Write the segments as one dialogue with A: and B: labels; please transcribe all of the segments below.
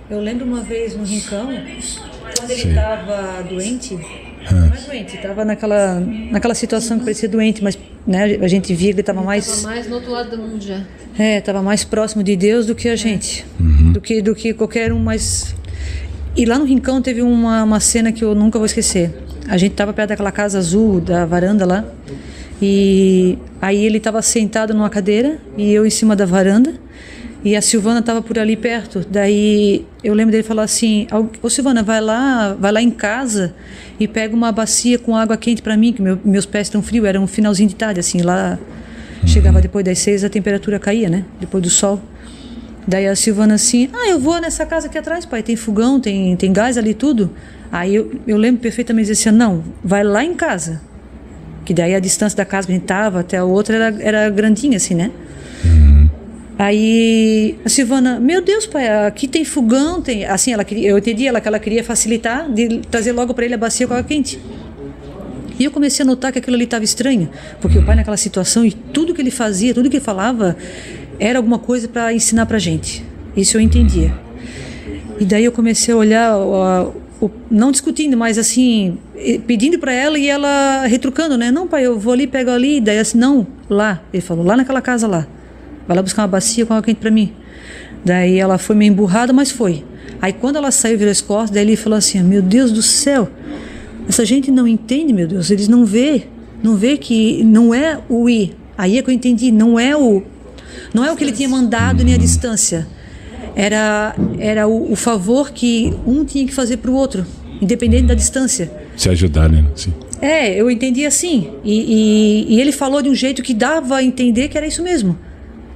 A: Eu lembro uma vez no Rincão, quando ele estava doente, não é doente, estava naquela situação que parecia doente, mas né, a gente via que ele estava mais...
B: Estava mais no outro lado do mundo já.
A: Estava mais próximo de Deus do que a gente, do que qualquer um, mas... E lá no Rincão teve uma cena que eu nunca vou esquecer. A gente estava perto daquela casa azul, da varanda lá, e aí ele estava sentado numa cadeira e eu em cima da varanda, e a Silvana estava por ali perto. Daí eu lembro dele falar assim: ô Silvana, vai lá em casa e pega uma bacia com água quente para mim, que meus pés estão frios. Era um finalzinho de tarde, assim, lá chegava depois das 6, a temperatura caía, né, depois do sol. Daí a Silvana assim: eu vou nessa casa aqui atrás, pai, tem fogão, tem gás ali, tudo. Aí eu lembro perfeitamente, assim, não, vai lá em casa, que daí a distância da casa que a gente tava até a outra era grandinha, assim, né. Aí a Silvana: meu Deus, pai, aqui tem fogão, tem... Assim, eu entendi que ela queria facilitar, de trazer logo para ele a bacia com água quente. E eu comecei a notar que aquilo ali estava estranho, porque o pai naquela situação, e tudo que ele fazia, tudo que ele falava, era alguma coisa para ensinar pra gente. Isso eu entendia. E daí eu comecei a olhar, não discutindo, mas assim, pedindo para ela e ela retrucando, né? Não, pai, eu vou ali, pego ali. Daí assim, não, lá. Ele falou: lá naquela casa lá. Vai lá buscar uma bacia com água quente para mim. Daí ela foi meio emburrada, mas foi. Aí quando ela saiu, virou as costas, daí ele falou assim: meu Deus do céu, essa gente não entende, meu Deus, eles não vê que não é o ir. Aí é que eu entendi, não é o que ele tinha mandado nem a distância. Era o favor que um tinha que fazer para o outro, independente da distância.
C: Se ajudar, né? Sim.
A: Eu entendi assim. E ele falou de um jeito que dava a entender que era isso mesmo.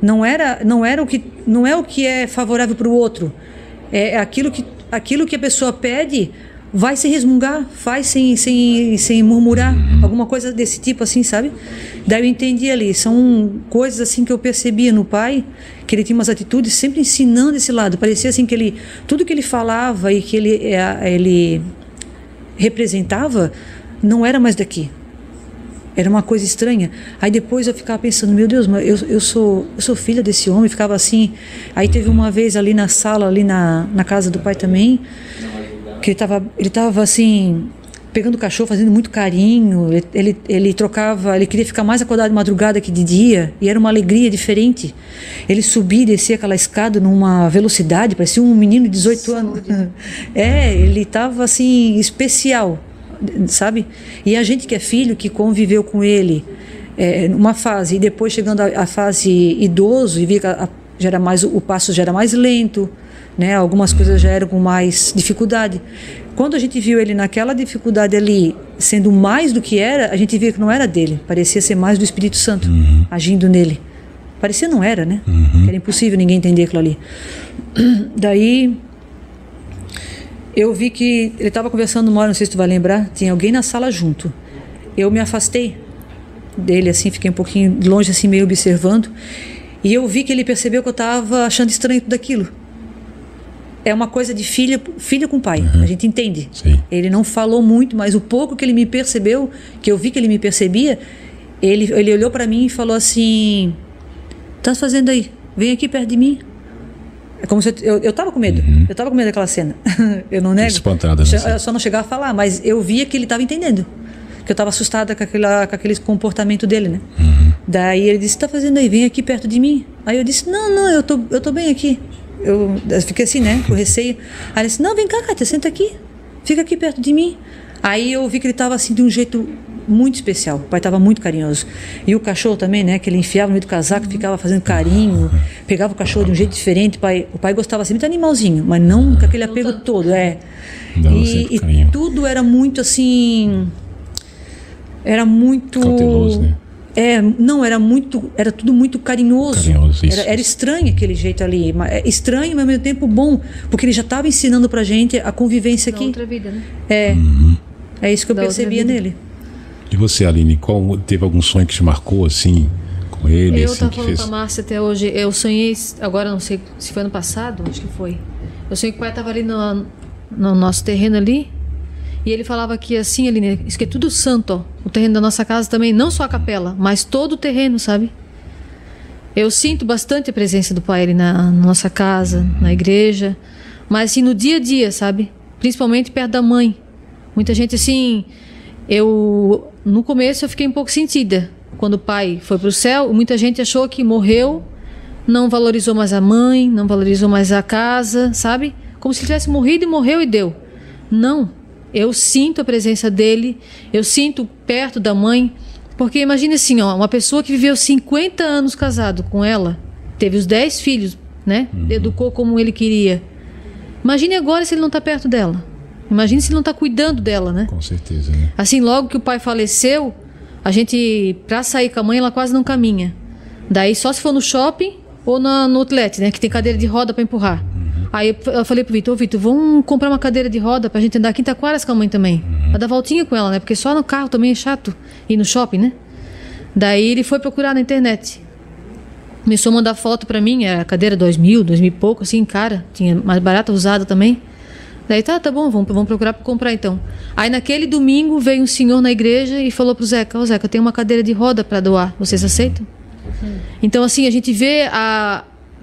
A: Não é o que é favorável para o outro. É aquilo que a pessoa pede, vai sem resmungar, faz sem murmurar, alguma coisa desse tipo, assim, sabe? Daí eu entendi ali, são coisas assim que eu percebia no pai, que ele tinha umas atitudes sempre ensinando esse lado. Parecia assim que tudo que ele falava e que ele representava não era mais daqui. Era uma coisa estranha. Aí depois eu ficava pensando: meu Deus, mas eu sou filha desse homem. Ficava assim. Aí teve uma vez ali na sala, ali na casa do pai também, que ele tava assim, pegando o cachorro, fazendo muito carinho. Ele trocava, ele queria ficar mais acordado de madrugada que de dia, e era uma alegria diferente. Ele subia e descia aquela escada numa velocidade, parecia um menino de 18 anos. Ele tava assim, especial, sabe? E a gente que é filho, que conviveu com ele numa fase, e depois chegando à fase idoso, e via que o passo já era mais lento, né? Algumas coisas já eram com mais dificuldade. Quando a gente viu ele naquela dificuldade ali, sendo mais do que era, a gente via que não era dele, parecia ser mais do Espírito Santo agindo nele. Parecia não era, né? Que era impossível ninguém entender aquilo ali. Daí eu vi que ele estava conversando uma hora, não sei se tu vai lembrar, tinha alguém na sala junto. Eu me afastei dele, assim, fiquei um pouquinho longe, assim, meio observando, e eu vi que ele percebeu que eu estava achando estranho tudo aquilo. É uma coisa de filha com pai, a gente entende.
C: Sim.
A: Ele não falou muito, mas o pouco que ele me percebeu, que eu vi que ele me percebia, ele olhou para mim e falou assim: o que estás fazendo aí? Vem aqui perto de mim. É como se eu tava com medo. Eu tava com medo daquela cena. Eu não nego.
C: Espantada, né?
A: Eu só não chegava a falar, mas eu via que ele estava entendendo. Que eu estava assustada com aquele comportamento dele, né? Daí ele disse: o que tá fazendo aí? Vem aqui perto de mim. Aí eu disse: não, eu tô bem aqui. Eu fiquei assim, né? Com receio. Aí ele disse: não, vem cá, Kátia, senta aqui. Fica aqui perto de mim. Aí eu vi que ele estava assim de um jeito muito especial. O pai estava muito carinhoso. E o cachorro também, né? Que ele enfiava no meio do casaco, ficava fazendo carinho, pegava o cachorro de um jeito diferente. O pai gostava assim, muito animalzinho, mas não com aquele apego todo. E tudo era muito assim. Era muito.
C: Cauteloso, né?
A: Era tudo muito carinhoso. Era estranho aquele jeito ali. Estranho, mas ao mesmo tempo bom, porque ele já estava ensinando pra gente a convivência aqui.
B: Outra vida, né?
A: É isso que eu percebia nele.
C: E você, Aline, teve algum sonho que te marcou assim com ele?
B: Eu
C: assim,
B: estava falando com a Márcia até hoje. Eu sonhei, agora não sei se foi ano passado, acho que foi. Eu sonhei que o pai estava ali no nosso terreno ali. E ele falava que assim, Aline, isso que é tudo santo, ó. O terreno da nossa casa também, não só a capela, mas todo o terreno, sabe? Eu sinto bastante a presença do pai ali na nossa casa, na igreja. Mas assim, no dia a dia, sabe? Principalmente perto da mãe. Muita gente assim... No começo eu fiquei um pouco sentida. Quando o pai foi pro céu, muita gente achou que morreu, não valorizou mais a mãe, não valorizou mais a casa, sabe? Como se ele tivesse morrido e morreu e deu. Não. Eu sinto a presença dele, eu sinto perto da mãe. Porque imagine assim, ó, uma pessoa que viveu 50 anos casado com ela, teve os 10 filhos, né? Educou como ele queria. Imagine agora se ele não está perto dela. Imagine se ele não está cuidando dela, né?
C: Com certeza, né?
B: Assim, logo que o pai faleceu, a gente, pra sair com a mãe, ela quase não caminha. Daí só se for no shopping ou no outlet, né? Que tem cadeira de roda para empurrar. Aí eu falei pro Vitor, vamos comprar uma cadeira de roda pra gente andar aqui em Taquaras com a mãe também. Pra dar voltinha com ela, né? Porque só no carro também é chato ir no shopping, né? Daí ele foi procurar na internet. Começou a mandar foto pra mim, a cadeira 2.000 e pouco, assim, cara. Tinha mais barata, usada também. Daí tá bom, vamos procurar pra comprar então. Aí naquele domingo veio um senhor na igreja e falou pro Zeca, ô Zeca, tem uma cadeira de roda pra doar, vocês aceitam? Então assim, a gente vê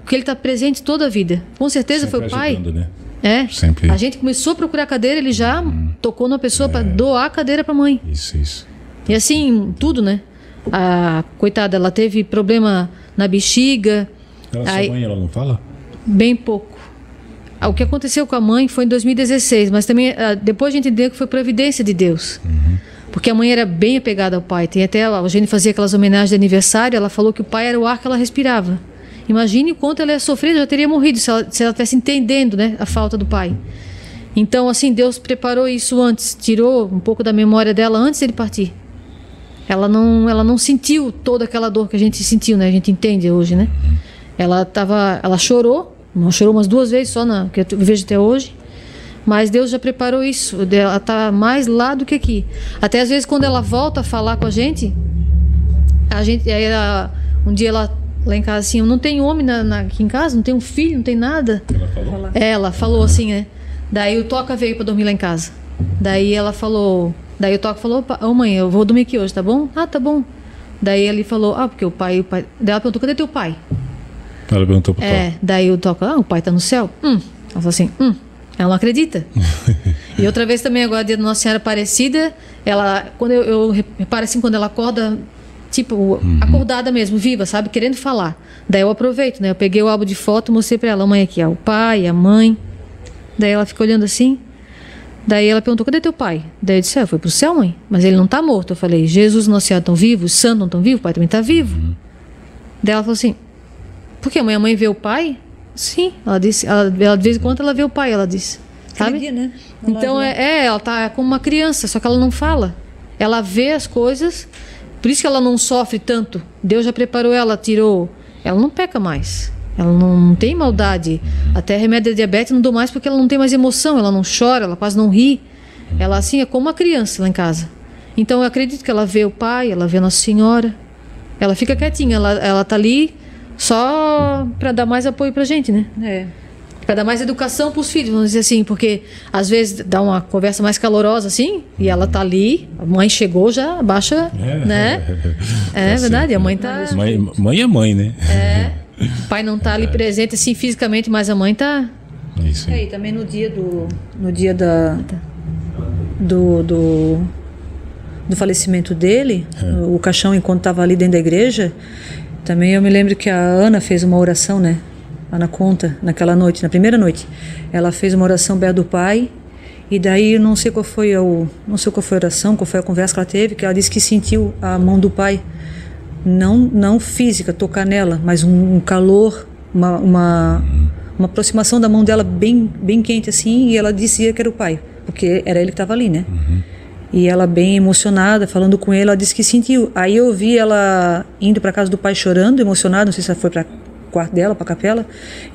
B: que ele tá presente toda a vida. Com certeza
C: Sempre
B: foi o pai.
C: ajudando, né?
B: É.
C: Sempre.
B: A gente começou a procurar cadeira, ele já tocou numa pessoa pra doar a cadeira pra mãe.
C: Isso.
B: E assim, tudo, né? A coitada, ela teve problema na bexiga.
C: Sua mãe, ela não fala?
B: Bem pouco. O que aconteceu com a mãe foi em 2016, mas também depois a gente entendeu que foi providência de Deus. Porque a mãe era bem apegada ao pai. Tem até a gente fazia aquelas homenagens de aniversário, ela falou que o pai era o ar que ela respirava. Imagine o quanto ela ia sofrer, já teria morrido se ela estivesse entendendo, né, a falta do pai. Então, assim, Deus preparou isso antes, tirou um pouco da memória dela antes dele partir. Ela não sentiu toda aquela dor que a gente sentiu, né? A gente entende hoje, né? Ela chorou umas 2 vezes só, que eu vejo até hoje. Mas Deus já preparou isso. Ela está mais lá do que aqui. Até às vezes quando ela volta a falar com a gente um dia ela lá em casa assim, eu não tenho homem aqui em casa, não tenho filho, não tem nada.
C: Ela falou?
B: Ela falou assim, né? Daí o Toca veio para dormir lá em casa. Daí o Toca falou, ô mãe, eu vou dormir aqui hoje, tá bom? Ah, tá bom. Daí ele falou, porque o pai... Daí ela perguntou, cadê teu pai?
C: Ela perguntou pro Toca.
B: Daí o Toca, o pai tá no céu. Ela falou assim, ela não acredita. E outra vez também, agora, dia da Nossa Senhora Aparecida, quando eu reparo assim, quando ela acorda, tipo, acordada mesmo, viva, sabe, querendo falar. Daí eu aproveito, né, eu peguei o álbum de foto, mostrei pra ela, mãe, aqui, ó, o pai, a mãe. Daí ela ficou olhando assim. Daí ela perguntou, cadê teu pai? Daí eu disse, foi pro céu, mãe, mas ele não tá morto. Eu falei, Jesus e Nossa Senhora estão vivos, os santos não estão vivos, o pai também tá vivo. Daí ela falou assim, por que a mãe vê o pai? Sim, ela disse, ela de vez em quando ela vê o pai, ela disse, sabe?
A: Dia, né?
B: Então ela tá como uma criança, só que ela não fala. Ela vê as coisas, por isso que ela não sofre tanto. Deus já preparou ela, ela não peca mais. Ela não tem maldade. Até remédio de diabetes não dou mais porque ela não tem mais emoção, ela não chora, ela quase não ri. Ela assim é como uma criança lá em casa. Então eu acredito que ela vê o pai, ela vê Nossa Senhora. Ela fica quietinha, ela tá ali só para dar mais apoio pra gente, né? Para dar mais educação pros filhos, vamos dizer assim, porque às vezes dá uma conversa mais calorosa assim, e ela tá ali, a mãe chegou, já abaixa, né? É verdade, a mãe tá...
C: Mãe é mãe, né?
B: O pai não tá ali presente assim fisicamente, mas a mãe tá...
C: Isso aí.
A: E também no dia do falecimento dele, o caixão, enquanto estava ali dentro da igreja, também eu me lembro que a Ana fez uma oração, né? Ana conta, naquela noite, na primeira noite, ela fez uma oração perto do pai, e daí não sei qual foi a oração, qual foi a conversa que ela teve, que ela disse que sentiu a mão do pai, não física, tocar nela, mas um calor, uma aproximação da mão dela bem quente assim, e ela dizia que era o pai, porque era ele que estava ali, né? E ela bem emocionada, falando com ele, ela disse que sentiu. Aí eu vi ela indo para casa do pai chorando, emocionada, não sei se ela foi para quarto dela, para a capela,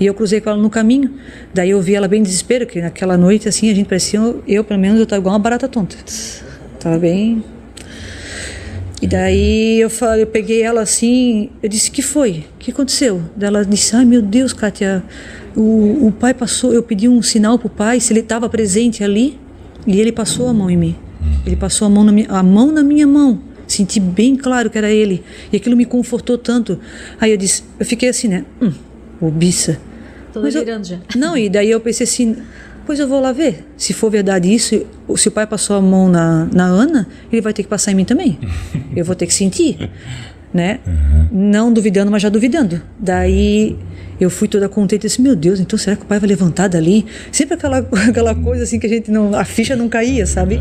A: e eu cruzei com ela no caminho. Daí eu vi ela bem em desespero, que naquela noite assim a gente parecia, pelo menos eu estava igual uma barata tonta, estava bem. E daí eu peguei ela assim, eu disse, que foi? O que aconteceu? Daí ela disse, ai meu Deus, Kátia, o pai passou, eu pedi um sinal pro pai, se ele estava presente ali, e ele passou a mão em mim. Ele passou a mão na minha mão. Senti bem claro que era ele. E aquilo me confortou tanto. Aí eu fiquei assim, né? Bobiça.
B: Tô
A: Mas
B: delirando já.
A: Não, e daí eu pensei assim, pois eu vou lá ver. Se for verdade isso, se o pai passou a mão na Ana, ele vai ter que passar em mim também. Eu vou ter que sentir, né? Não duvidando, mas já duvidando. Daí eu fui toda contente e disse, meu Deus, então será que o pai vai levantar dali? Sempre aquela coisa assim que a gente não, a ficha não caía, sabe?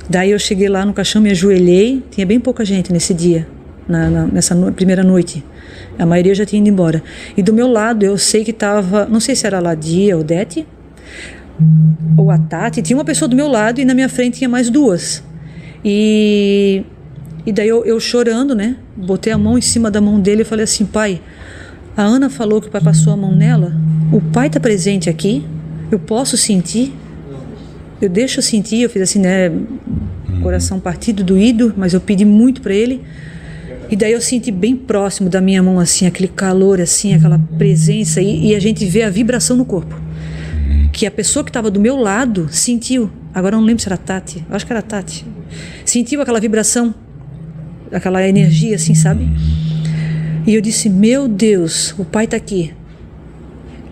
A: Daí eu cheguei lá no caixão, me ajoelhei, tinha bem pouca gente nesse dia, nessa primeira noite. A maioria já tinha ido embora. E do meu lado eu sei que estava, não sei se era a Ladia ou Odete, ou a Tati, tinha uma pessoa do meu lado e na minha frente tinha mais duas. E daí eu chorando, né? Botei a mão em cima da mão dele e falei assim, pai, a Ana falou que o pai passou a mão nela, o pai está presente aqui, eu posso sentir, eu deixo sentir, eu fiz assim, né? Coração partido, doído, mas eu pedi muito para ele. E daí eu senti bem próximo da minha mão, assim, aquele calor, assim, aquela presença, e a gente vê a vibração no corpo. Que a pessoa que estava do meu lado sentiu. Agora eu não lembro se era a Tati, eu acho que era a Tati. Sentiu aquela vibração, aquela energia, assim, sabe? E eu disse, meu Deus, o pai está aqui.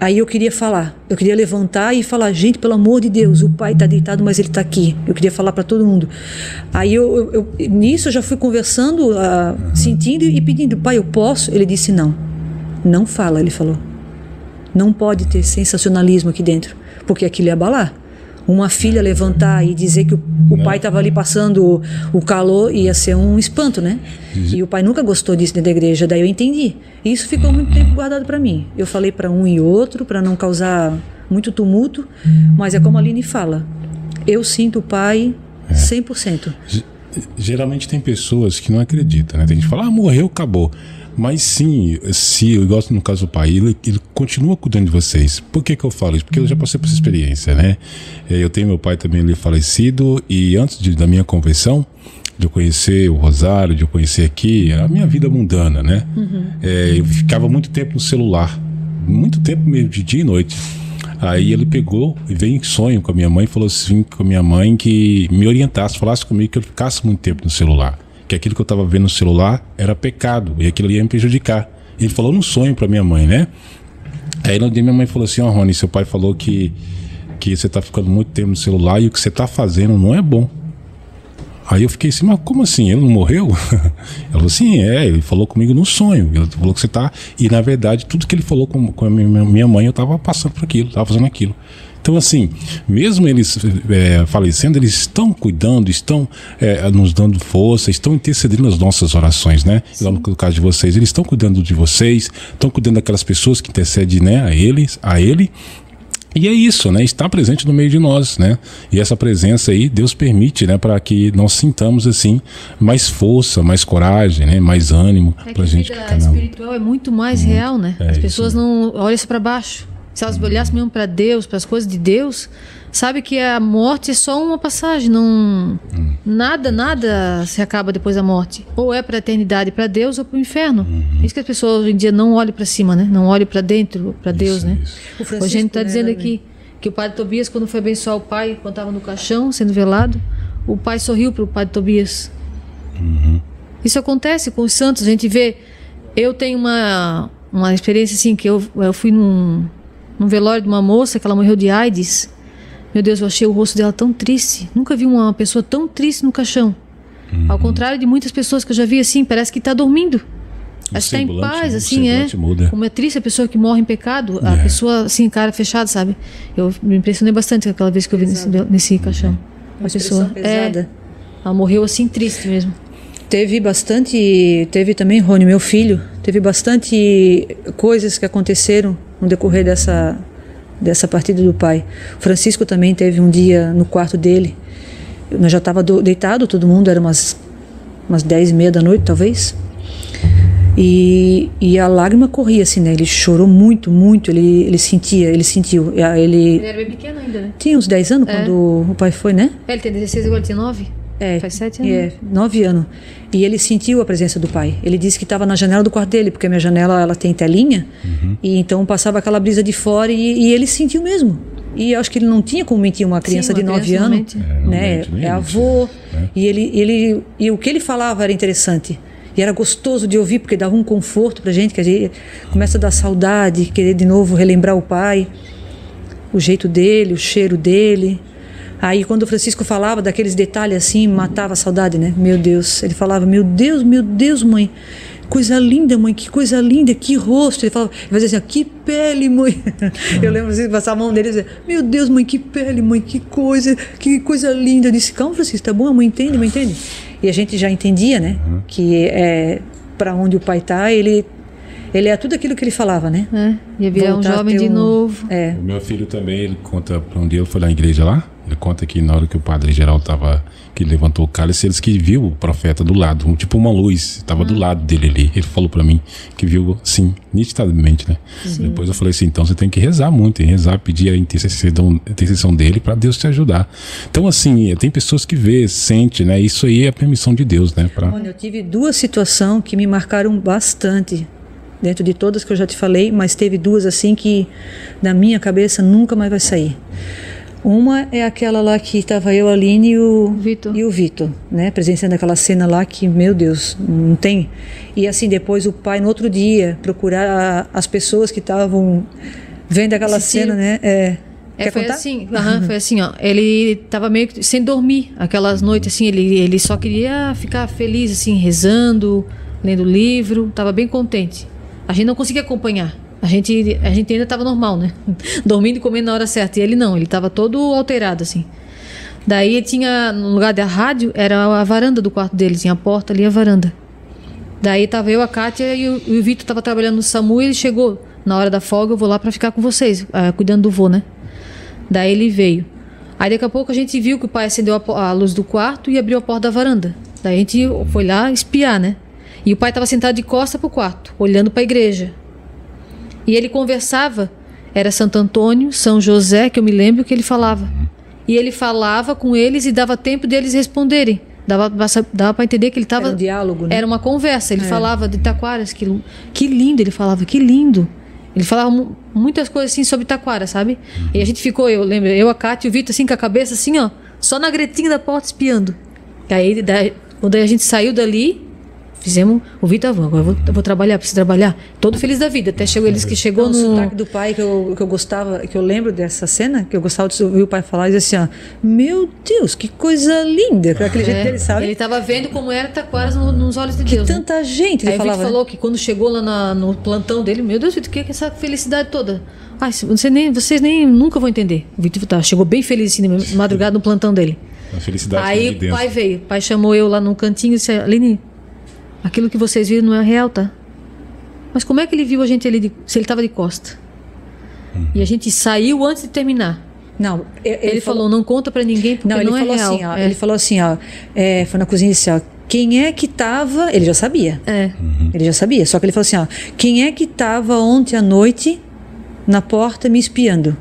A: Aí eu queria falar, eu queria levantar e falar, gente, pelo amor de Deus, o pai está deitado, mas ele está aqui. Eu queria falar para todo mundo. Aí nisso eu já fui conversando, sentindo e pedindo, pai, eu posso? Ele disse, não fala, ele falou. Não pode ter sensacionalismo aqui dentro, porque aquilo ia abalar. Uma filha levantar e dizer que o pai estava ali passando o calor ia ser um espanto, né? E o pai nunca gostou disso dentro da igreja, daí eu entendi. E isso ficou muito tempo guardado para mim. Eu falei para um e outro, para não causar muito tumulto, mas é como a Aline fala, eu sinto o pai 100%.
C: Geralmente tem pessoas que não acreditam, né? Tem gente que fala, morreu, acabou. Mas sim, se eu gosto no caso do pai, ele continua cuidando de vocês. Por que eu falo isso? Porque eu já passei por essa experiência, né? Eu tenho meu pai também ali falecido, e antes da minha conversão, de eu conhecer o Rosário, de eu conhecer aqui, a minha vida mundana, né? Eu ficava muito tempo no celular, muito tempo mesmo, de dia e noite. Aí ele pegou e veio em sonho com a minha mãe, falou assim com a minha mãe que me orientasse, falasse comigo que eu ficasse muito tempo no celular. Que aquilo que eu estava vendo no celular era pecado, e aquilo ia me prejudicar. Ele falou num sonho para minha mãe, né? Aí no dia minha mãe falou assim, Rony, seu pai falou que você está ficando muito tempo no celular e o que você está fazendo não é bom. Aí eu fiquei assim, mas como assim? Ele não morreu? Ela falou assim, ele falou comigo no sonho. Ele falou que você está... E na verdade, tudo que ele falou com a minha mãe, eu estava passando por aquilo, estava fazendo aquilo. Então, assim, mesmo eles falecendo, eles estão cuidando, estão nos dando força, estão intercedendo nas nossas orações, né? Lá no caso de vocês, eles estão cuidando de vocês, estão cuidando daquelas pessoas que intercedem, né, a ele. E é isso, né? Está presente no meio de nós, né? E essa presença aí, Deus permite, né? Para que nós sintamos, assim, mais força, mais coragem, né? Mais ânimo pra gente.
B: A vida espiritual é muito mais real, né? As pessoas não olham isso para baixo. Se elas olhassem mesmo para Deus, para as coisas de Deus, sabe que a morte é só uma passagem, não nada se acaba depois da morte. Ou é para a eternidade, para Deus, ou para o inferno. Isso que as pessoas hoje em dia não olham para cima, né? Não olham para dentro, para Deus, né? Hoje a gente está dizendo aqui que o padre Tobias, quando foi abençoar o pai, quando estava no caixão, sendo velado, o pai sorriu para o padre Tobias. Isso acontece com os santos, a gente vê. Eu tenho uma experiência assim, que eu fui num velório de uma moça que ela morreu de AIDS. Meu Deus, eu achei o rosto dela tão triste. Nunca vi uma pessoa tão triste no caixão. Ao contrário de muitas pessoas que eu já vi assim, parece que está dormindo. Acho que está em paz, assim, muda. Como é triste a pessoa que morre em pecado, a pessoa assim, cara fechada, sabe? Eu me impressionei bastante aquela vez que eu vi nesse caixão. A pessoa pesada. Ela morreu assim, triste mesmo. Teve também, Rony, meu filho, teve bastante coisas que aconteceram no decorrer dessa partida do pai. O Francisco também teve um dia no quarto dele, nós já estava deitado, todo mundo, era umas 10h30 da noite, talvez, e a lágrima corria assim, né? Ele chorou muito, ele sentiu. Ele era bem pequeno ainda, né? Tinha uns 10 anos quando o pai foi, né? Ele tem 16, agora tem 9. Faz 7 anos. 9 anos. E ele sentiu a presença do pai. Ele disse que estava na janela do quarto dele, porque a minha janela ela tem telinha, e então passava aquela brisa de fora e ele sentiu mesmo. E eu acho que ele não tinha como mentir uma criança de 9 anos, né? É avô. E o que ele falava era interessante.
A: E era gostoso de ouvir, porque dava um conforto pra gente, que a gente começa a dar saudade, querer de novo relembrar o pai, o jeito dele, o cheiro dele. Aí quando o Francisco falava daqueles detalhes assim, matava a saudade, né? Meu Deus, ele falava, meu Deus, mãe, coisa linda, mãe, que coisa linda, que rosto. Ele fazia assim, que pele, mãe. Eu lembro assim, passar a mão dele e dizer, meu Deus, mãe, que pele, mãe, que coisa linda. Eu disse, calma, Francisco, tá bom, a mãe entende, mãe entende. E a gente já entendia, né? Que para onde o pai tá, ele é tudo aquilo que ele falava, né?
B: Ia virar um jovem de novo.
C: O meu filho também, ele conta, para um dia eu fui na igreja lá, ele conta que na hora que o padre geral que levantou o cálice, eles que viu o profeta do lado, tipo uma luz, estava do lado dele ali. Ele falou para mim que viu, sim, nitidamente, né? Sim. Depois eu falei assim, então você tem que rezar muito, rezar, pedir a intercessão dele para Deus te ajudar. Então, assim, tem pessoas que vê, sente, né? Isso aí é a permissão de Deus, né?
A: Olha, eu tive 2 situações que me marcaram bastante, dentro de todas que eu já te falei, mas teve 2 assim que na minha cabeça nunca mais vai sair. Uma é aquela lá que estava eu, a Aline e o Vitor, né? Presenciando aquela cena lá que, meu Deus, não tem. E assim, depois o pai, no outro dia, procurar as pessoas que estavam vendo aquela cena, né? Quer
B: foi
A: contar?
B: assim, foi assim, ó. Ele estava meio que sem dormir aquelas noites, assim, ele só queria ficar feliz, assim, rezando, lendo livro, estava bem contente. A gente não conseguia acompanhar. A gente ainda estava normal, né? Dormindo e comendo na hora certa. E ele não, ele estava todo alterado, assim. Daí tinha, no lugar da rádio, era a varanda do quarto dele, tinha a porta ali e a varanda. Daí tava eu, a Kátia e o Vitor estava trabalhando no SAMU e ele chegou. Na hora da folga eu vou lá para ficar com vocês, cuidando do vô, né? Daí ele veio. Aí daqui a pouco a gente viu que o pai acendeu a luz do quarto e abriu a porta da varanda. Daí a gente foi lá espiar, né? E o pai estava sentado de costas pro quarto, olhando para a igreja. E ele conversava, era Santo Antônio, São José, que eu me lembro que ele falava. E ele falava com eles e dava tempo deles responderem. Dava para entender que ele estava...
A: Era um diálogo, né?
B: Era uma conversa. Ele falava de Taquaras, que lindo, ele falava, que lindo. Ele falava muitas coisas assim sobre Taquara, sabe? E a gente ficou, eu lembro, eu, a Cátia e o Vitor, assim, com a cabeça assim, ó, só na gretinha da porta espiando. E aí, quando a gente saiu dali... Fizemos o Vitor, agora eu vou trabalhar, preciso trabalhar. Todo feliz da vida. Até chegou eles que chegou no...
A: O sotaque do pai que eu gostava, que eu lembro dessa cena, que eu gostava de ouvir o pai falar, e dizer assim, meu Deus, que coisa linda. Aquele jeito dele, sabe?
B: Ele estava vendo como era Taquaras nos olhos de Deus.
A: Que tanta gente, ele
B: aí
A: falava.
B: Aí o Vitor falou que quando chegou lá no plantão dele, meu Deus, Vitor, o que é essa felicidade toda? Ai, vocês nem nunca vão entender. O Vitor chegou bem feliz assim, na madrugada no plantão dele.
C: A felicidade
B: aí o pai veio, o pai chamou eu lá num cantinho e disse, Aline, aquilo que vocês viram não é real, tá? Mas como é que ele viu a gente ali, se ele estava de costa? E a gente saiu antes de terminar.
A: Não,
B: ele falou, não conta pra ninguém porque não é real.
A: Assim, ó, ele falou assim, ó, foi na cozinha e disse, ó, quem é que tava... Ele já sabia. Ele já sabia, só que ele falou assim, ó, quem é que tava ontem à noite na porta me espiando?